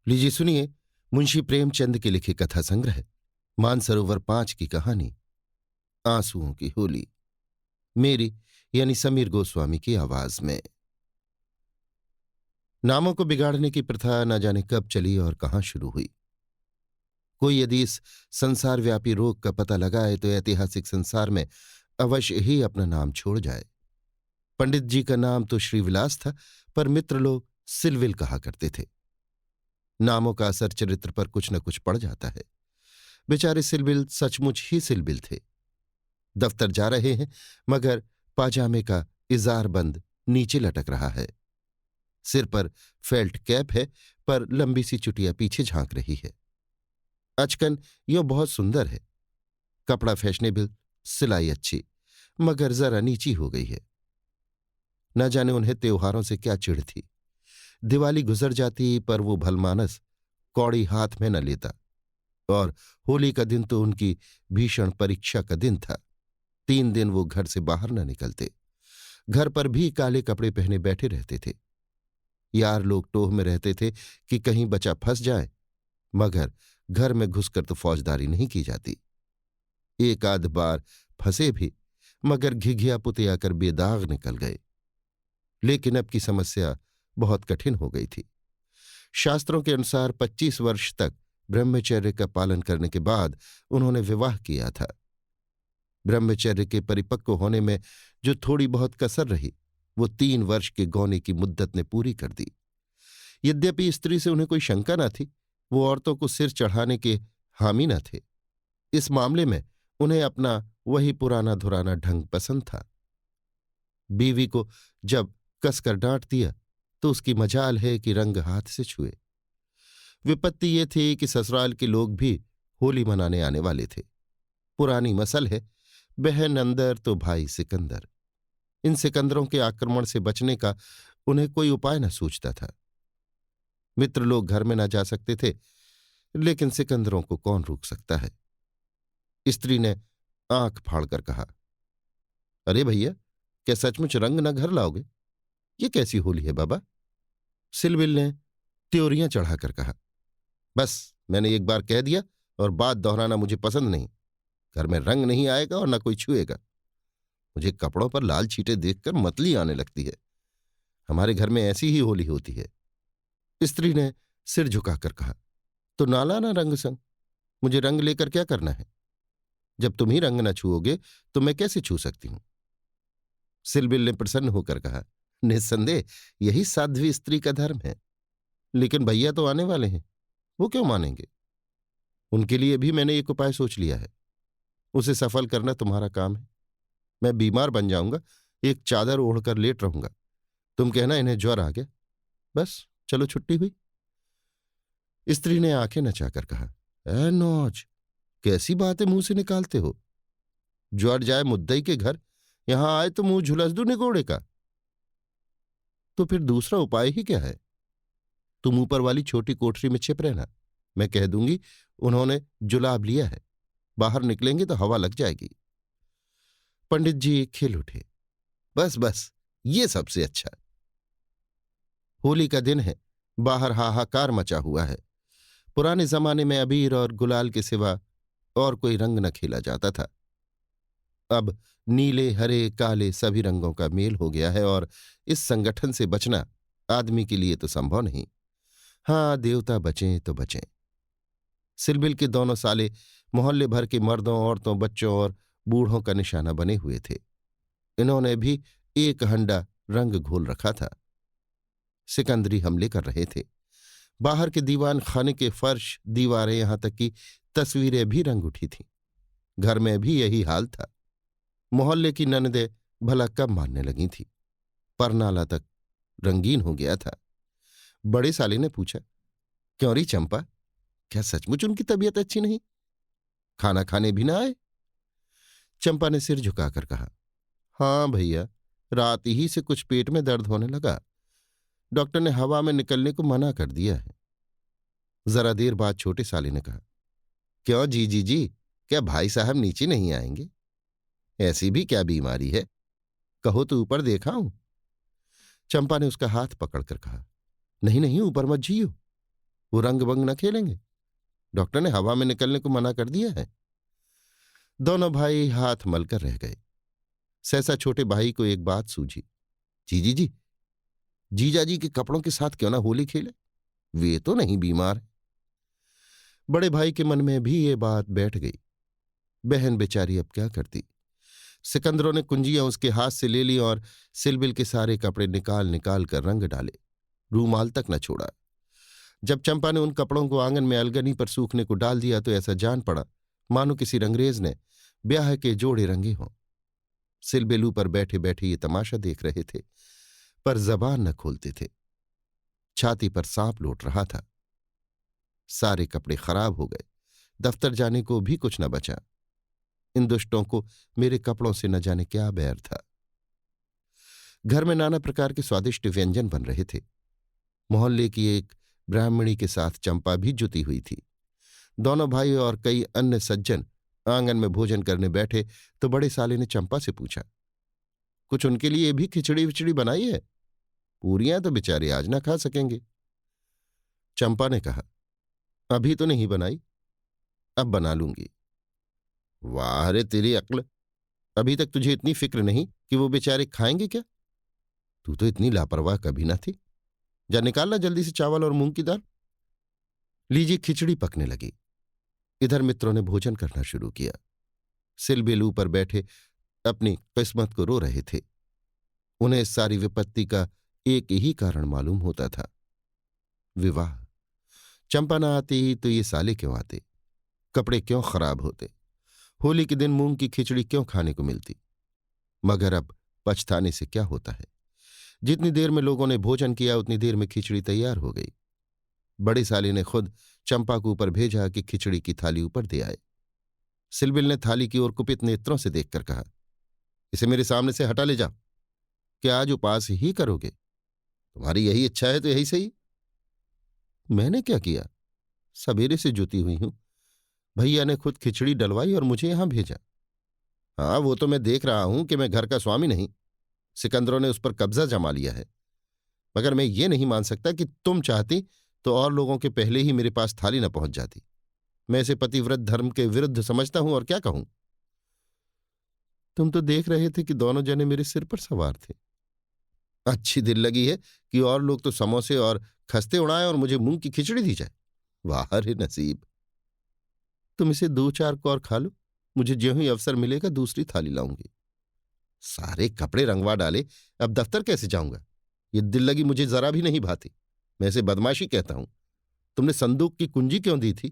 लीजिए सुनिए मुंशी प्रेमचंद के लिखे कथा संग्रह मानसरोवर 5 की कहानी आंसुओं की होली। मेरी यानी समीर गोस्वामी की आवाज में। नामों को बिगाड़ने की प्रथा न जाने कब चली और कहाँ शुरू हुई। कोई यदि इस संसार व्यापी रोग का पता लगाए तो ऐतिहासिक संसार में अवश्य ही अपना नाम छोड़ जाए। पंडित जी का नाम तो श्रीविलास था, पर मित्र लोग सिलविल कहा करते थे। नामों का असर चरित्र पर कुछ न कुछ पड़ जाता है। बेचारे सिलबिल सचमुच ही सिलबिल थे। दफ्तर जा रहे हैं मगर पाजामे का इजार बंद नीचे लटक रहा है। सिर पर फेल्ट कैप है पर लंबी सी चुटिया पीछे झांक रही है। अचकन यो बहुत सुंदर है। कपड़ा फैशनेबल, सिलाई अच्छी, मगर जरा नीची हो गई है। न जाने उन्हें त्योहारों से क्या चिढ़ थी। दिवाली गुजर जाती पर वो भलमानस कौड़ी हाथ में न लेता, और होली का दिन तो उनकी भीषण परीक्षा का दिन था। 3 दिन वो घर से बाहर न निकलते। घर पर भी काले कपड़े पहने बैठे रहते थे। यार लोग टोह में रहते थे कि कहीं बचा फंस जाए, मगर घर में घुसकर तो फौजदारी नहीं की जाती। एक आध बार फंसे भी, मगर घिघिया पुते आकर बेदाग निकल गए। लेकिन अब की समस्या बहुत कठिन हो गई थी। शास्त्रों के अनुसार 25 वर्ष तक ब्रह्मचर्य का पालन करने के बाद उन्होंने विवाह किया था। ब्रह्मचर्य के परिपक्व होने में जो थोड़ी बहुत कसर रही, वो 3 वर्ष के गौने की मुद्दत ने पूरी कर दी। यद्यपि स्त्री से उन्हें कोई शंका न थी, वो औरतों को सिर चढ़ाने के हामी न थे। इस मामले में उन्हें अपना वही पुराना धुराना ढंग पसंद था। बीवी को जब कसकर डांट दिया तो उसकी मजाल है कि रंग हाथ से छुए। विपत्ति ये थी कि ससुराल के लोग भी होली मनाने आने वाले थे। पुरानी मसल है, बहन अंदर तो भाई सिकंदर। इन सिकंदरों के आक्रमण से बचने का उन्हें कोई उपाय न सूझता था। मित्र लोग घर में न जा सकते थे, लेकिन सिकंदरों को कौन रोक सकता है। स्त्री ने आंख फाड़कर कहा, अरे भैया, क्या सचमुच रंग न घर लाओगे? ये कैसी होली है बाबा? सिलविल ने त्योरियां चढ़ाकर कहा, बस मैंने एक बार कह दिया और बात दोहराना मुझे पसंद नहीं। घर में रंग नहीं आएगा और न कोई छुएगा। मुझे कपड़ों पर लाल छींटे देखकर मतली आने लगती है। हमारे घर में ऐसी ही होली होती है। स्त्री ने सिर झुकाकर कहा, तो नाला ना रंग संग। मुझे रंग लेकर क्या करना है? जब तुम ही रंग न छुओगे तो मैं कैसे छू सकती हूं? सिलबिल ने प्रसन्न होकर कहा, निस्संदेह यही साध्वी स्त्री का धर्म है। लेकिन भैया तो आने वाले हैं, वो क्यों मानेंगे? उनके लिए भी मैंने एक उपाय सोच लिया है। उसे सफल करना तुम्हारा काम है। मैं बीमार बन जाऊंगा, एक चादर ओढ़कर लेट रहूंगा। तुम कहना इन्हें ज्वर आ गया, बस चलो छुट्टी हुई। स्त्री ने आंखें नचाकर कहा, ए नौज, कैसी बातें मुंह से निकालते हो? ज्वर जाए मुद्दई के घर, यहां आए तो मुंह झुलस दू निगोड़े का। तो फिर दूसरा उपाय ही क्या है? तुम ऊपर वाली छोटी कोठरी में छिप रहना। मैं कह दूंगी उन्होंने जुलाब लिया है, बाहर निकलेंगे तो हवा लग जाएगी। पंडित जी खिल उठे, बस बस, ये सबसे अच्छा। होली का दिन है, बाहर हाहाकार मचा हुआ है। पुराने जमाने में अबीर और गुलाल के सिवा और कोई रंग न खेला जाता था। अब नीले, हरे, काले सभी रंगों का मेल हो गया है और इस संगठन से बचना आदमी के लिए तो संभव नहीं। हाँ, देवता बचें तो बचें। सिलबिल के दोनों साले मोहल्ले भर के मर्दों, औरतों, बच्चों और बूढ़ों का निशाना बने हुए थे। इन्होंने भी एक हंडा रंग घोल रखा था। सिकंदरी हमले कर रहे थे। बाहर के दीवान खाने के फर्श, दीवारें, यहां तक कि तस्वीरें भी रंग उठी थीं। घर में भी यही हाल था। मोहल्ले की ननदें भला कब मानने लगी थी। परनाला तक रंगीन हो गया था। बड़े साले ने पूछा, क्यों री चंपा, क्या सचमुच उनकी तबीयत अच्छी नहीं? खाना खाने भी ना आए? चंपा ने सिर झुकाकर कहा, हाँ भैया, रात ही से कुछ पेट में दर्द होने लगा। डॉक्टर ने हवा में निकलने को मना कर दिया है। जरा देर बाद छोटे साले ने कहा, क्यों जी, क्या भाई साहब नीचे नहीं आएंगे? ऐसी भी क्या बीमारी है, कहो तो ऊपर देखाऊं? चंपा ने उसका हाथ पकड़कर कहा, नहीं नहीं, ऊपर मत जियो। वो रंग बंग न खेलेंगे? डॉक्टर ने हवा में निकलने को मना कर दिया है। दोनों भाई हाथ मलकर रह गए। सहसा छोटे भाई को एक बात सूझी। जीजी जी, जीजा जी के कपड़ों के साथ क्यों ना होली खेले? वे तो नहीं बीमार है। बड़े भाई के मन में भी ये बात बैठ गई। बहन बेचारी अब क्या करती। सिकंदरों ने कुंजियां उसके हाथ से ले ली और सिलबिल के सारे कपड़े निकाल निकाल कर रंग डाले, रूमाल तक न छोड़ा। जब चंपा ने उन कपड़ों को आंगन में अलगनी पर सूखने को डाल दिया तो ऐसा जान पड़ा मानो किसी रंगरेज ने ब्याह के जोड़े रंगे हों। सिलबिलू पर बैठे बैठे ये तमाशा देख रहे थे, पर जबान न खोलते थे। छाती पर सांप लौट रहा था। सारे कपड़े खराब हो गए, दफ्तर जाने को भी कुछ न बचा। इन दुष्टों को मेरे कपड़ों से न जाने क्या बैर था। घर में नाना प्रकार के स्वादिष्ट व्यंजन बन रहे थे। मोहल्ले की एक ब्राह्मणी के साथ चंपा भी जुटी हुई थी। दोनों भाई और कई अन्य सज्जन आंगन में भोजन करने बैठे तो बड़े साले ने चंपा से पूछा, कुछ उनके लिए भी खिचड़ी विचड़ी बनाई है? पूरियां तो बेचारे आज ना खा सकेंगे। चंपा ने कहा, अभी तो नहीं बनाई, अब बना लूंगी। वाह रे तेरी अक्ल, अभी तक तुझे इतनी फिक्र नहीं कि वो बेचारे खाएंगे क्या? तू तो इतनी लापरवाह कभी ना थी। जा निकालना जल्दी से चावल और मूंग की दाल। लीजिए खिचड़ी पकने लगी। इधर मित्रों ने भोजन करना शुरू किया। सिलबिल ऊपर बैठे अपनी किस्मत को रो रहे थे। उन्हें इस सारी विपत्ति का एक ही कारण मालूम होता था, विवाह। चंपा न आती तो ये साले क्यों आते? कपड़े क्यों खराब होते? होली के दिन मूंग की खिचड़ी क्यों खाने को मिलती? मगर अब पछताने से क्या होता है। जितनी देर में लोगों ने भोजन किया उतनी देर में खिचड़ी तैयार हो गई। बड़े साले ने खुद चंपा को ऊपर भेजा कि खिचड़ी की थाली ऊपर दे आए। सिलबिल ने थाली की ओर कुपित नेत्रों से देखकर कहा, इसे मेरे सामने से हटा ले जाओ। क्या आज उपास ही करोगे? तुम्हारी यही इच्छा है तो यही सही। मैंने क्या किया? सवेरे से जुटी हुई हूं। भैया ने खुद खिचड़ी डलवाई और मुझे यहां भेजा। हाँ, वो तो मैं देख रहा हूं कि मैं घर का स्वामी नहीं, सिकंदरों ने उस पर कब्जा जमा लिया है। मगर मैं ये नहीं मान सकता कि तुम चाहती तो और लोगों के पहले ही मेरे पास थाली न पहुंच जाती। मैं इसे पतिव्रत धर्म के विरुद्ध समझता हूं और क्या कहूं। तुम तो देख रहे थे कि दोनों जने मेरे सिर पर सवार थे। अच्छी दिल लगी है कि और लोग तो समोसे और खस्ते उड़ाएं और मुझे मूंग की खिचड़ी दी जाए। वाह रे नसीब। तुम इसे दो चार कौर खा लो, मुझे ज्यों ही अवसर मिलेगा दूसरी थाली लाऊंगी। सारे कपड़े रंगवा डाले, अब दफ्तर कैसे जाऊंगा? ये दिल लगी मुझे जरा भी नहीं भाती। मैं इसे बदमाशी कहता हूं। तुमने संदूक की कुंजी क्यों दी थी?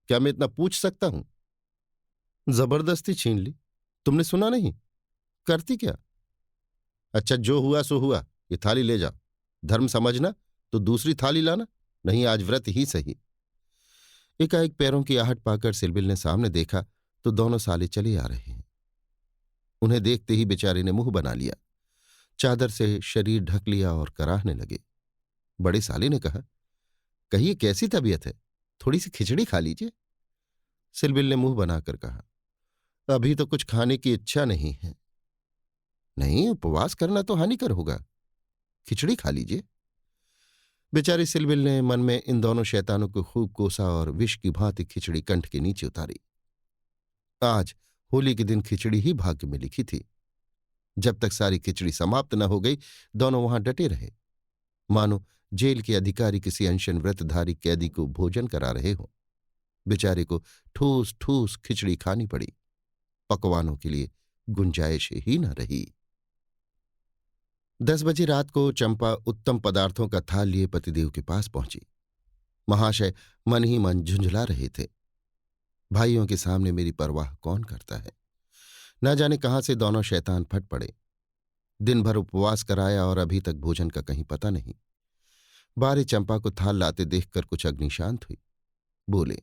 क्या मैं इतना पूछ सकता हूं? जबरदस्ती छीन ली। तुमने सुना नहीं? करती क्या? अच्छा, जो हुआ सो हुआ। ये थाली ले जाओ। धर्म समझना तो दूसरी थाली लाना, नहीं आज व्रत ही सही। एकाएक पैरों की आहट पाकर सिलबिल ने सामने देखा तो दोनों साले चले आ रहे हैं। उन्हें देखते ही बेचारे ने मुंह बना लिया, चादर से शरीर ढक लिया और कराहने लगे। बड़े साले ने कहा, कहिए कैसी तबीयत है? थोड़ी सी खिचड़ी खा लीजिए। सिलबिल ने मुंह बनाकर कहा, अभी तो कुछ खाने की इच्छा नहीं है। नहीं, उपवास करना तो हानिकर होगा, खिचड़ी खा लीजिए। बेचारी सिलबिल ने मन में इन दोनों शैतानों को खूब कोसा और विष की भांति खिचड़ी कंठ के नीचे उतारी। आज होली के दिन खिचड़ी ही भाग्य में लिखी थी। जब तक सारी खिचड़ी समाप्त न हो गई दोनों वहां डटे रहे, मानो जेल के अधिकारी किसी अनशन व्रतधारी कैदी को भोजन करा रहे हो। बेचारे को ठूस ठूस खिचड़ी खानी पड़ी। पकवानों के लिए गुंजाइश ही न रही। 10 बजे रात को चंपा उत्तम पदार्थों का थाल लिए पतिदेव के पास पहुंची। महाशय मन ही मन झुंझला रहे थे। भाइयों के सामने मेरी परवाह कौन करता है? न जाने कहां से दोनों शैतान फट पड़े। दिन भर उपवास कराया और अभी तक भोजन का कहीं पता नहीं। बारे चंपा को थाल लाते देखकर कुछ अग्नि शांत हुई। बोले,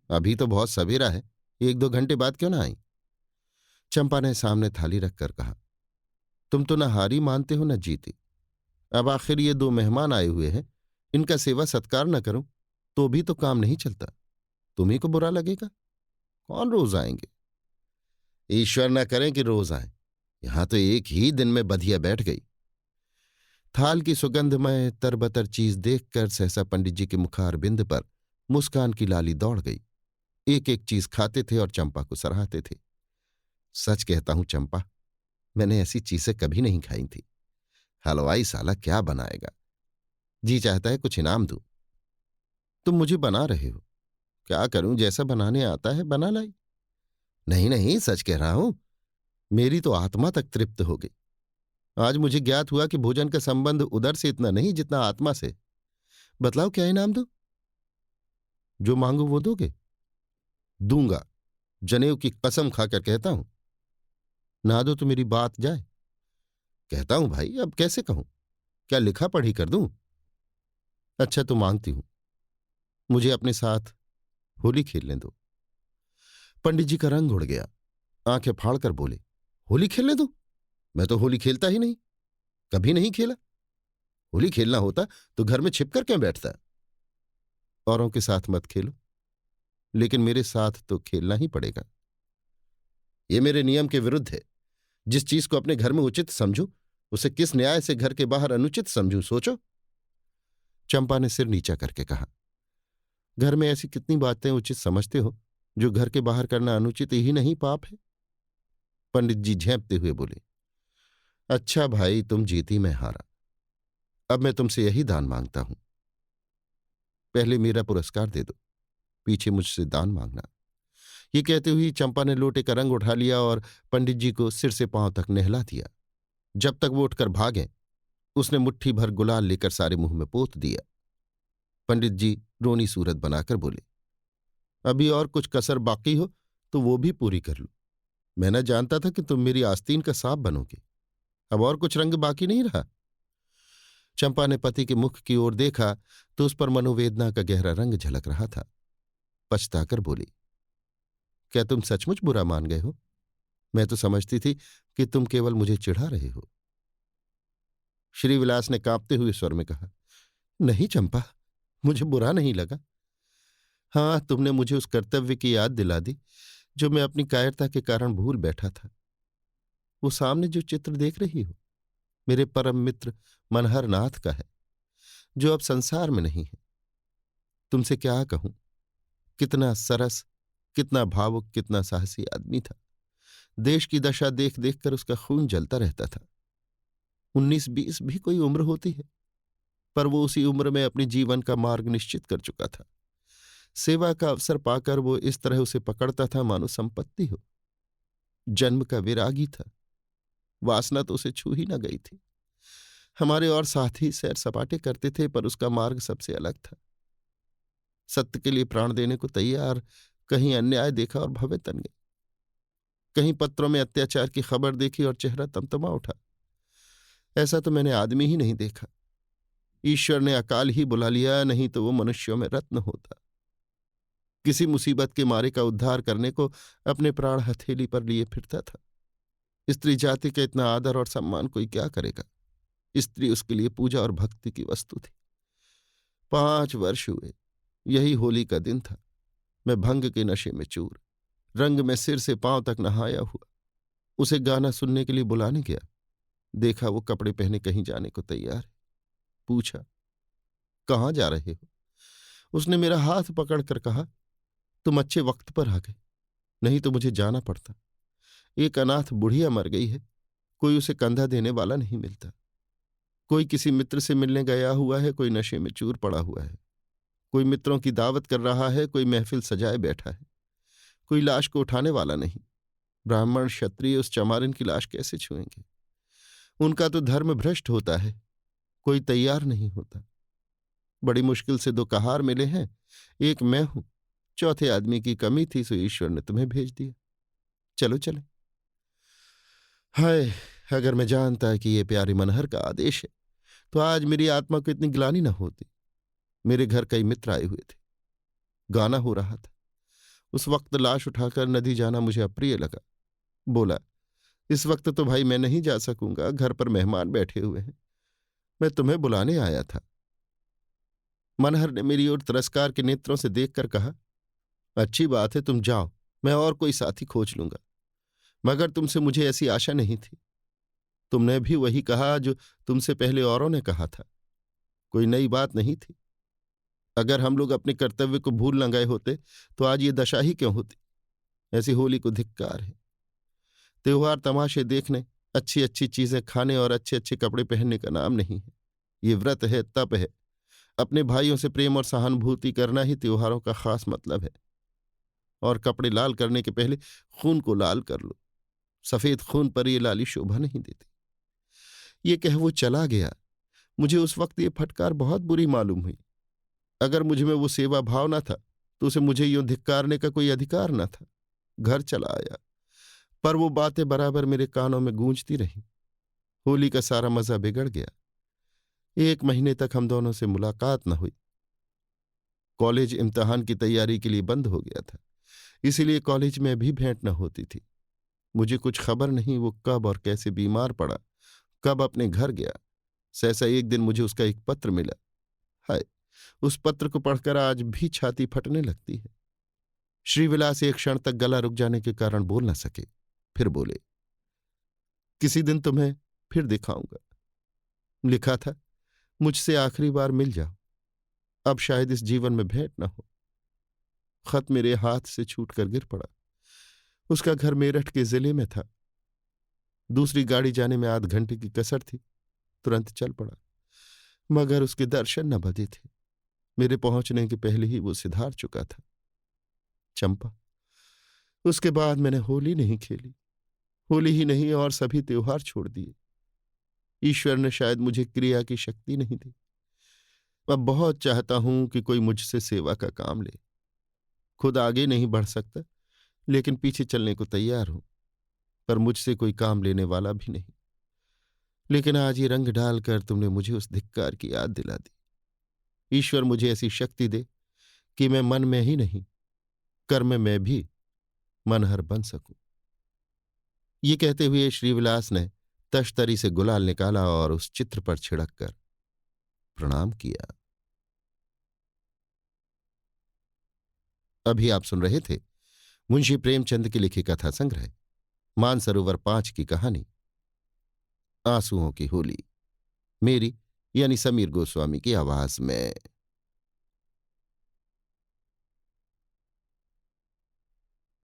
अभी तो बहुत सवेरा है, 1-2 घंटे बाद क्यों ना आई? चंपा ने सामने थाली रखकर कहा, तुम तो न हारी मानते हो न जीती। अब आखिर ये 2 मेहमान आए हुए हैं, इनका सेवा सत्कार न करूं तो भी तो काम नहीं चलता। तुम्ही को बुरा लगेगा। कौन रोज आएंगे? ईश्वर न करें कि रोज आए। यहां तो एक ही दिन में बधिया बैठ गई। थाल की सुगंधमय तरबतर चीज देखकर सहसा पंडित जी के मुखार बिंद पर मुस्कान की लाली दौड़ गई। एक एक चीज खाते थे और चंपा को सराहते थे। सच कहता हूं चंपा, मैंने ऐसी चीजें कभी नहीं खाई थी। हलवाई साला क्या बनाएगा, जी चाहता है कुछ इनाम दूं। तुम मुझे बना रहे हो, क्या करूं, जैसा बनाने आता है बना लाई। नहीं नहीं, सच कह रहा हूं, मेरी तो आत्मा तक तृप्त हो गई। आज मुझे ज्ञात हुआ कि भोजन का संबंध उदर से इतना नहीं जितना आत्मा से। बतलाओ क्या इनाम दो। जो मांगो वो दोगे। दूंगा, जनेऊ की कसम खाकर कहता हूं। ना दो तो मेरी बात जाए। कहता हूं भाई, अब कैसे कहूं, क्या लिखा पढ़ी कर दूं। अच्छा तो मांगती हूं, मुझे अपने साथ होली खेलने दो। पंडित जी का रंग उड़ गया, आंखें फाड़कर बोले, होली खेलने दो? मैं तो होली खेलता ही नहीं, कभी नहीं खेला। होली खेलना होता तो घर में छिपकर क्यों बैठता। औरों के साथ मत खेलो, लेकिन मेरे साथ तो खेलना ही पड़ेगा। ये मेरे नियम के विरुद्ध है। जिस चीज को अपने घर में उचित समझूं, उसे किस न्याय से घर के बाहर अनुचित समझूं, सोचो। चंपा ने सिर नीचा करके कहा, घर में ऐसी कितनी बातें उचित समझते हो जो घर के बाहर करना अनुचित ही नहीं पाप है। पंडित जी झेंपते हुए बोले, अच्छा भाई, तुम जीती मैं हारा। अब मैं तुमसे यही दान मांगता हूं, पहले मेरा पुरस्कार दे दो, पीछे मुझसे दान मांगना। ये कहते हुए चंपा ने लोटे का रंग उठा लिया और पंडित जी को सिर से पांव तक नहला दिया। जब तक वो उठकर भागे, उसने मुट्ठी भर गुलाल लेकर सारे मुंह में पोत दिया। पंडित जी रोनी सूरत बनाकर बोले, अभी और कुछ कसर बाकी हो तो वो भी पूरी कर लो। मैं न जानता था कि तुम मेरी आस्तीन का सांप बनोगे। अब और कुछ रंग बाकी नहीं रहा। चंपा ने पति के मुख की ओर देखा तो उस पर मनोवेदना का गहरा रंग झलक रहा था। पछताकर बोली, क्या तुम सचमुच बुरा मान गए हो? मैं तो समझती थी कि तुम केवल मुझे चिढ़ा रहे हो। श्रीविलास ने कांपते हुए स्वर में कहा, नहीं चंपा, मुझे बुरा नहीं लगा। हाँ, तुमने मुझे उस कर्तव्य की याद दिला दी जो मैं अपनी कायरता के कारण भूल बैठा था। वो सामने जो चित्र देख रही हो, मेरे परम मित्र मनहर नाथ का है, जो अब संसार में नहीं है। तुमसे क्या कहूं, कितना सरस, कितना भावुक, कितना साहसी आदमी था। देश की दशा देख देख कर उसका खून जलता रहता था। 19-20 भी कोई उम्र होती है, पर वो उसी उम्र में अपने जीवन का मार्ग निश्चित कर चुका था। सेवा का अवसर पाकर वो इस तरह उसे पकड़ता था मानो संपत्ति हो। जन्म का विरागी था, वासना तो उसे छू ही न गई थी। हमारे और साथी सैर सपाटे करते थे, पर उसका मार्ग सबसे अलग था। सत्य के लिए प्राण देने को तैयार, कहीं अन्याय देखा और भवे तन गए। कहीं पत्रों में अत्याचार की खबर देखी और चेहरा तमतमा उठा। ऐसा तो मैंने आदमी ही नहीं देखा। ईश्वर ने अकाल ही बुला लिया, नहीं तो वो मनुष्यों में रत्न होता। किसी मुसीबत के मारे का उद्धार करने को अपने प्राण हथेली पर लिए फिरता था। स्त्री जाति का इतना आदर और सम्मान कोई क्या करेगा। स्त्री उसके लिए पूजा और भक्ति की वस्तु थी। 5 वर्ष हुए, यही होली का दिन था। मैं भंग के नशे में चूर, रंग में सिर से पांव तक नहाया हुआ उसे गाना सुनने के लिए बुलाने गया। देखा वो कपड़े पहने कहीं जाने को तैयार है। पूछा, कहाँ जा रहे हो? उसने मेरा हाथ पकड़कर कहा, तुम अच्छे वक्त पर आ गए, नहीं तो मुझे जाना पड़ता। एक अनाथ बुढ़िया मर गई है, कोई उसे कंधा देने वाला नहीं मिलता। कोई किसी मित्र से मिलने गया हुआ है, कोई नशे में चूर पड़ा हुआ है। कोई मित्रों की दावत कर रहा है, कोई महफिल सजाए बैठा है। कोई लाश को उठाने वाला नहीं। ब्राह्मण क्षत्रिय उस चमारिन की लाश कैसे छुएंगे? उनका तो धर्म भ्रष्ट होता है। कोई तैयार नहीं होता। बड़ी मुश्किल से 2 कहार मिले हैं, एक मैं हूं, चौथे आदमी की कमी थी, सो ईश्वर ने तुम्हें भेज दिया। चलो चले। हाय, अगर मैं जानता कि ये प्यारे मनहर का आदेश है तो आज मेरी आत्मा को इतनी ग्लानि न होती। मेरे घर कई मित्र आए हुए थे, गाना हो रहा था। उस वक्त लाश उठाकर नदी जाना मुझे अप्रिय लगा। बोला, इस वक्त तो भाई मैं नहीं जा सकूंगा, घर पर मेहमान बैठे हुए हैं। मैं तुम्हें बुलाने आया था। मनहर ने मेरी ओर तिरस्कार के नेत्रों से देखकर कहा, अच्छी बात है, तुम जाओ, मैं और कोई साथी खोज लूंगा, मगर तुमसे मुझे ऐसी आशा नहीं थी। तुमने भी वही कहा जो तुमसे पहले औरों ने कहा था। कोई नई बात नहीं थी। अगर हम लोग अपने कर्तव्य को भूल न गए होते तो आज ये दशा ही क्यों होती। ऐसी होली को धिक्कार है। त्योहार तमाशे देखने, अच्छी अच्छी चीजें खाने और अच्छे अच्छे कपड़े पहनने का नाम नहीं है। ये व्रत है, तप है। अपने भाइयों से प्रेम और सहानुभूति करना ही त्योहारों का खास मतलब है। और कपड़े लाल करने के पहले खून को लाल कर लो। सफेद खून पर ये लाली शोभा नहीं देती। ये कह वो चला गया। मुझे उस वक्त ये फटकार बहुत बुरी मालूम हुई। अगर मुझ में वो सेवा भाव न था तो उसे मुझे यूं धिक्कारने का कोई अधिकार न था। घर चला आया, पर वो बातें बराबर मेरे कानों में गूंजती रहीं। होली का सारा मजा बिगड़ गया। 1 महीने तक हम दोनों से मुलाकात न हुई। कॉलेज इम्तिहान की तैयारी के लिए बंद हो गया था, इसीलिए कॉलेज में भी भेंट न होती थी। मुझे कुछ खबर नहीं वो कब और कैसे बीमार पड़ा, कब अपने घर गया। सहसा एक दिन मुझे उसका एक पत्र मिला। हाय, उस पत्र को पढ़कर आज भी छाती फटने लगती है। श्रीविलास एक क्षण तक गला रुक जाने के कारण बोल न सके। फिर बोले, किसी दिन तुम्हें फिर दिखाऊंगा। लिखा था, मुझसे आखिरी बार मिल जाओ, अब शायद इस जीवन में भेंट न हो। खत मेरे हाथ से छूटकर गिर पड़ा। उसका घर मेरठ के जिले में था। दूसरी गाड़ी जाने में आध घंटे की कसर थी। तुरंत चल पड़ा, मगर उसके दर्शन न बधे थे। मेरे पहुंचने के पहले ही वो सिधार चुका था। चंपा, उसके बाद मैंने होली नहीं खेली। होली ही नहीं, और सभी त्योहार छोड़ दिए। ईश्वर ने शायद मुझे क्रिया की शक्ति नहीं दी। अब बहुत चाहता हूं कि कोई मुझसे सेवा का काम ले। खुद आगे नहीं बढ़ सकता, लेकिन पीछे चलने को तैयार हूं। पर मुझसे कोई काम लेने वाला भी नहीं। लेकिन आज ये रंग डालकर तुमने मुझे उस धिक्कार की याद दिला दी। ईश्वर मुझे ऐसी शक्ति दे कि मैं मन में ही नहीं, कर्म में भी मनहर बन सकूं। ये कहते हुए श्रीविलास ने तश्तरी से गुलाल निकाला और उस चित्र पर छिड़क कर प्रणाम किया। अभी आप सुन रहे थे मुंशी प्रेमचंद की लिखी कथा संग्रह मानसरोवर 5 की कहानी आंसुओं की होली, मेरी यानी समीर गोस्वामी की आवाज में।